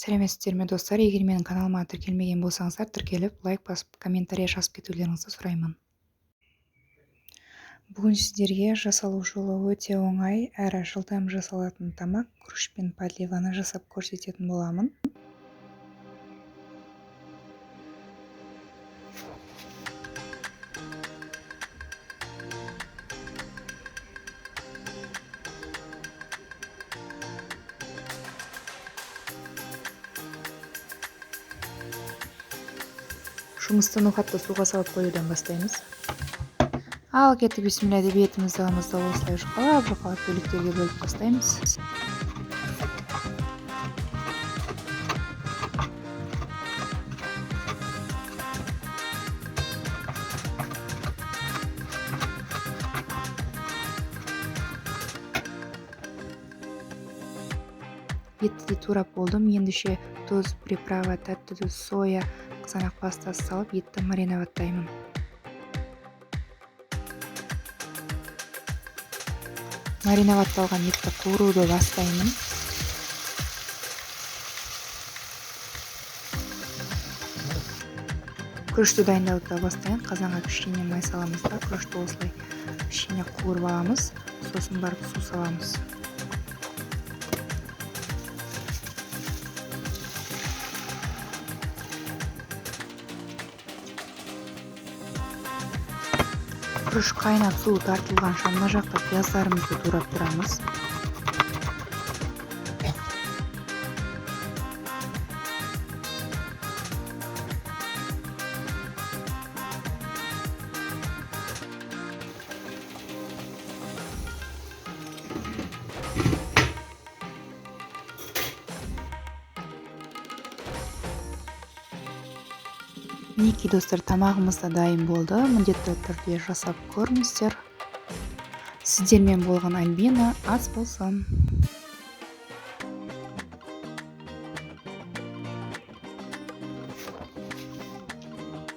Сәлеметсіздер ме достар, егер менің каналыма тіркелмеген болсаңыздар, тіркеліп, лайк басып, комментарий жазып кетулеріңізді сұраймын. Бүгін сіздерге жасалу жолы өте оңай әрі жылдам жасалатын тамақ күріш пен подливаны жасап көрсететін боламын. Жұмысты ноқатты суға салып қоюдан бастаймыз. Ал кеттік, бисмилля деп етімізді аламызда осылай жұқалап бөліктерге бөліп бастаймыз. Етті де турап болдым. Ендіше тұз, приправа, тәтті тұз, соя, қызанақ пастасы салып етті мариноваттаймын. Мариноватталған етті қуыруды бастаймын. Күрішті дайындауды бастайын. Қазанға кішкене май саламыз да, күрішті осылай кішкене қуырып аламыз. Сосын барып су саламыз. Күріш қайнап суы тартылғанша мына жақта пияздарымызды турап тұрамыз. Мінекей достар, тамағымыз да дайын болды. Міндетті түрде жасап көріңіздер. Сіздермен болған Альбина, ас болсын.